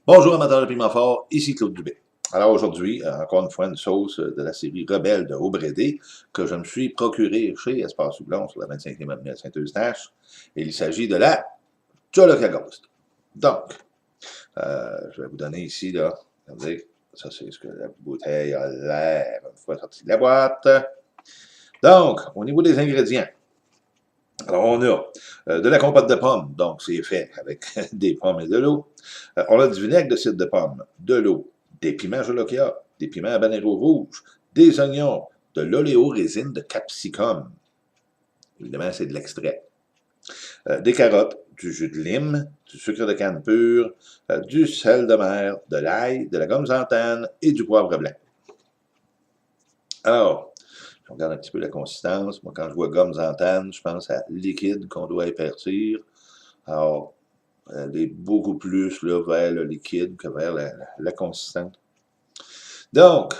Bonjour amateurs de piment fort, ici Claude Dubé. Alors aujourd'hui, encore une fois, une sauce de la série Rebelle de Aubrédé que je me suis procuré chez Espace Houblon sur la 25e avenue à Saint-Eustache. Et il s'agit de la Jolloca Ghost. Donc, je vais vous donner ici, là, regardez, ça c'est ce que la bouteille a l'air une fois sortie de la boîte. Donc, au niveau des ingrédients, alors, on a de la compote de pommes, donc c'est fait avec des pommes et de l'eau. On a du vinaigre de cidre de pomme, de l'eau, des piments jolokia, des piments habanero rouges, des oignons, de l'oléorésine de capsicum. Évidemment, c'est de l'extrait. Des carottes, du jus de lime, du sucre de canne pur, du sel de mer, de l'ail, de la gomme xanthane et du poivre blanc. Alors, je regarde un petit peu la consistance. Moi, quand je vois gomme xanthane, je pense à liquide qu'on doit épaissir. Alors, elle est beaucoup plus là, vers le liquide que vers la consistance. Donc,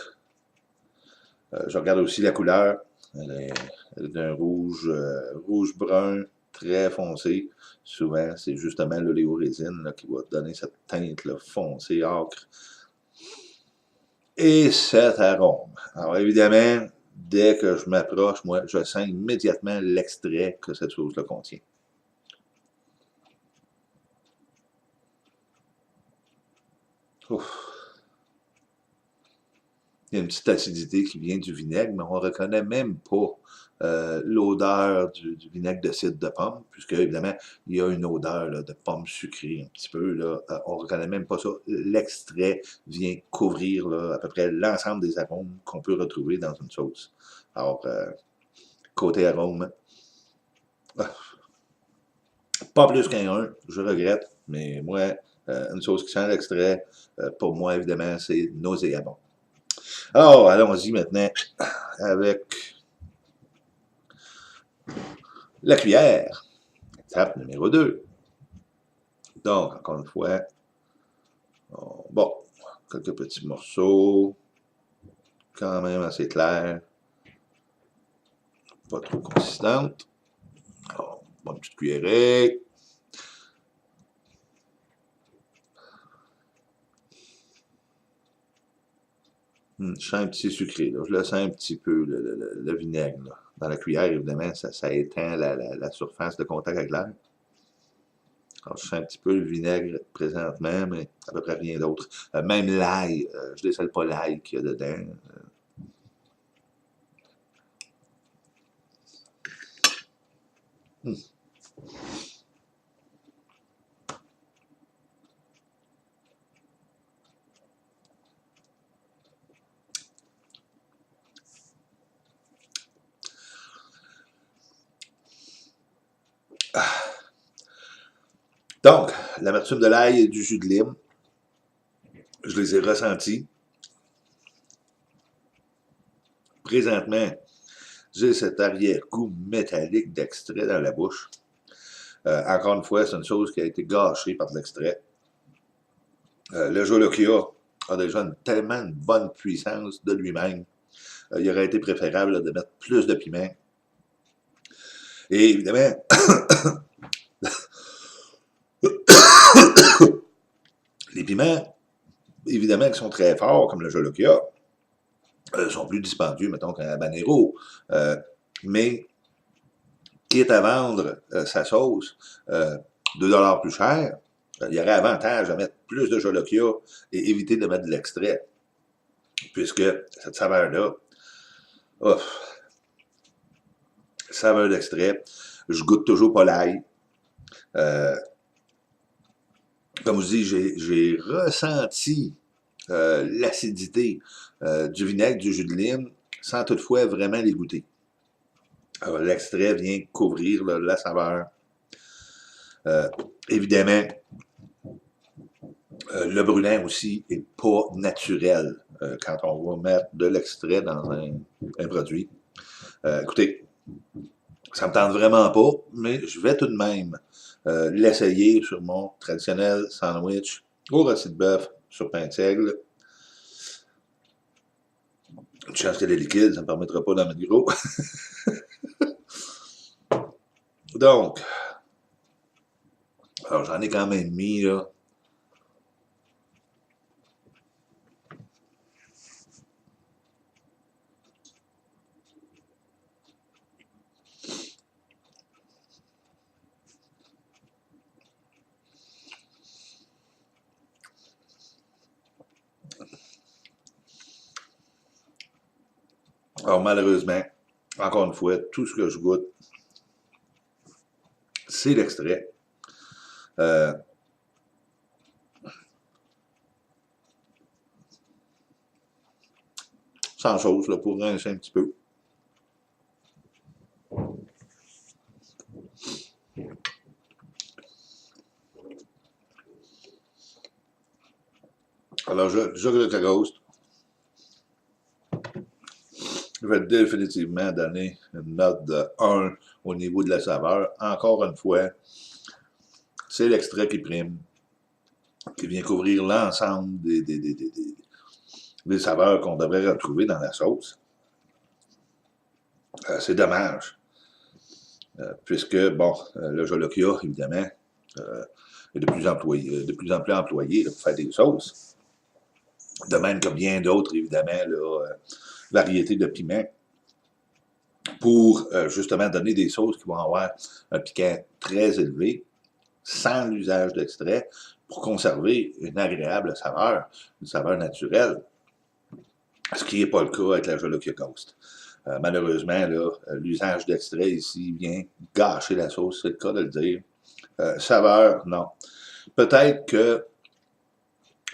je regarde aussi la couleur. Elle est d'un rouge-brun très foncé. Souvent, c'est justement l'oléorésine qui va donner cette teinte là, foncée, âcre. Et cet arôme. Alors, évidemment, dès que je m'approche, moi, je sens immédiatement l'extrait que cette sauce-là contient. Ouf. Il y a une petite acidité qui vient du vinaigre, mais on ne reconnaît même pas l'odeur du vinaigre de cidre de pomme, puisque évidemment, il y a une odeur là, de pomme sucrée un petit peu. Là, on ne reconnaît même pas ça. L'extrait vient couvrir là, à peu près l'ensemble des arômes qu'on peut retrouver dans une sauce. Alors, côté arôme, pas plus qu'un 1, je regrette, mais moi, une sauce qui sent l'extrait, pour moi, évidemment, c'est nauséabond. Alors, allons-y maintenant avec la cuillère. Étape numéro 2. Donc, encore une fois, bon, quelques petits morceaux, quand même assez clairs, pas trop consistantes. Alors, bonne petite cuillerée. Je sens un petit sucré, là. Je le sens un petit peu, le vinaigre. Là. Dans la cuillère, évidemment, ça éteint la surface de contact avec l'air. Alors, je sens un petit peu le vinaigre présentement, mais à peu près rien d'autre. Même l'ail, je ne décèle pas l'ail qu'il y a dedans. Hmm. Donc, l'amertume de l'ail et du jus de lime, je les ai ressentis. Présentement, j'ai cet arrière-goût métallique d'extrait dans la bouche. Encore une fois, c'est une chose qui a été gâchée par l'extrait. Le Jolokia a déjà tellement une bonne puissance de lui-même. Il aurait été préférable là, de mettre plus de piment. Et évidemment, les piments, évidemment, qui sont très forts, comme le Jolokia, sont plus dispendieux, mettons, qu'un habanero. Mais quitte à vendre sa sauce 2 $ plus cher, il y aurait avantage à mettre plus de Jolokia et éviter de mettre de l'extrait. Puisque cette saveur-là, saveur d'extrait, je goûte toujours pas l'ail. Comme je dis, j'ai ressenti l'acidité du vinaigre, du jus de lime, sans toutefois vraiment les goûter. L'extrait vient couvrir là, la saveur. Évidemment, le brûlant aussi n'est pas naturel quand on va mettre de l'extrait dans un produit. Écoutez, ça me tente vraiment pas, mais je vais tout de même l'essayer sur mon traditionnel sandwich au rôti de bœuf sur pain de seigle. Une chance qu'elle est liquide, ça ne me permettra pas d'en mettre gros. Donc, alors j'en ai quand même mis là, Alors, malheureusement, encore une fois, tout ce que je goûte, c'est l'extrait. Sans sauce, là, pour rincer un petit peu. Alors, je Ghost, je vais définitivement donner une note de 1 au niveau de la saveur. Encore une fois, c'est l'extrait qui prime, qui vient couvrir l'ensemble des saveurs qu'on devrait retrouver dans la sauce. C'est dommage, puisque, bon, le Jolokia, évidemment, est de plus en plus employé là, pour faire des sauces. De même que bien d'autres, évidemment, là, variétés de piments, pour justement donner des sauces qui vont avoir un piquant très élevé, sans l'usage d'extrait, pour conserver une agréable saveur, une saveur naturelle, ce qui n'est pas le cas avec la Jolokia Ghost. Malheureusement, l'usage d'extrait ici vient gâcher la sauce, c'est le cas de le dire. Saveur, non. Peut-être que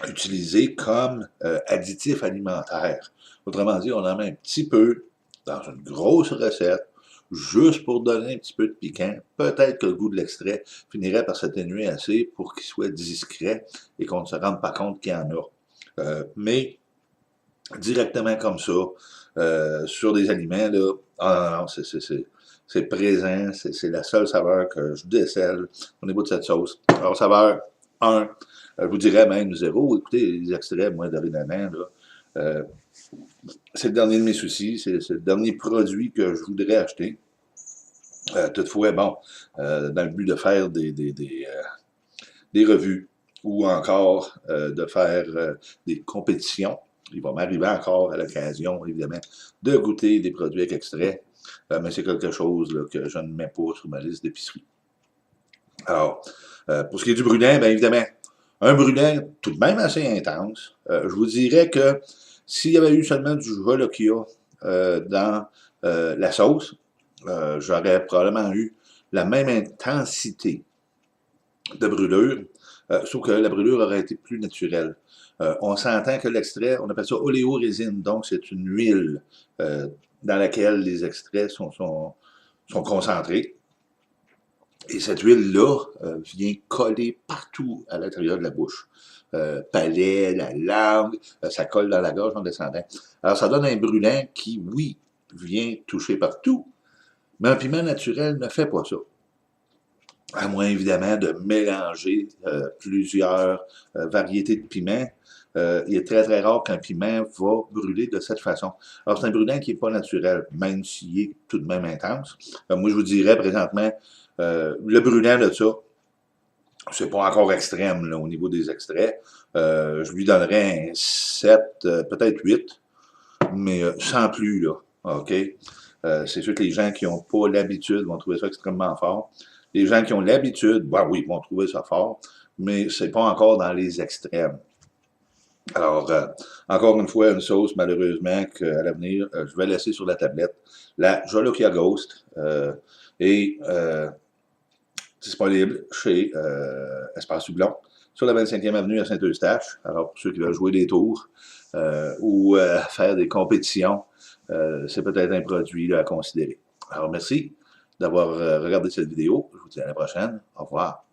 utilisé comme additif alimentaire. Autrement dit, on en met un petit peu dans une grosse recette, juste pour donner un petit peu de piquant. Peut-être que le goût de l'extrait finirait par s'atténuer assez pour qu'il soit discret et qu'on ne se rende pas compte qu'il y en a. Mais directement comme ça, sur des aliments, là, ah non, c'est présent, c'est la seule saveur que je décèle au niveau de cette sauce. Alors, saveur 1, je vous dirais même 0. Écoutez, les extraits, moi, dorénavant, là, c'est le dernier de mes soucis, c'est le dernier produit que je voudrais acheter. Toutefois, bon, dans le but de faire des revues ou encore de faire des compétitions, il va m'arriver encore à l'occasion, évidemment, de goûter des produits avec extrait, mais c'est quelque chose là, que je ne mets pas sur ma liste d'épicerie. Alors, pour ce qui est du Brunet, bien évidemment, un Brunet tout de même assez intense. Je vous dirais que s'il y avait eu seulement du Jolokia dans la sauce, j'aurais probablement eu la même intensité de brûlure, sauf que la brûlure aurait été plus naturelle. On s'entend que l'extrait, on appelle ça oléorésine, donc c'est une huile dans laquelle les extraits sont concentrés. Et cette huile-là vient coller partout à l'intérieur de la bouche. Palais, la langue, ça colle dans la gorge en descendant. Alors ça donne un brûlant qui, oui, vient toucher partout, mais un piment naturel ne fait pas ça. À moins évidemment de mélanger plusieurs variétés de piments. Il est très très rare qu'un piment va brûler de cette façon. Alors c'est un brûlant qui n'est pas naturel, même s'il est tout de même intense. Moi je vous dirais présentement, le brûlant de ça, c'est pas encore extrême là, au niveau des extraits. Je lui donnerais un 7, peut-être 8, mais sans plus, là. OK? C'est sûr que les gens qui n'ont pas l'habitude vont trouver ça extrêmement fort. Les gens qui ont l'habitude, ben oui, vont trouver ça fort, mais c'est pas encore dans les extrêmes. Alors, encore une fois, une sauce, malheureusement, qu'à l'avenir, je vais laisser sur la tablette. La Jolokia Ghost est disponible chez Espace Houblon, sur la 25e avenue à Saint-Eustache. Alors, pour ceux qui veulent jouer des tours ou faire des compétitions, c'est peut-être un produit là, à considérer. Alors, merci d'avoir regardé cette vidéo. Je vous dis à la prochaine. Au revoir.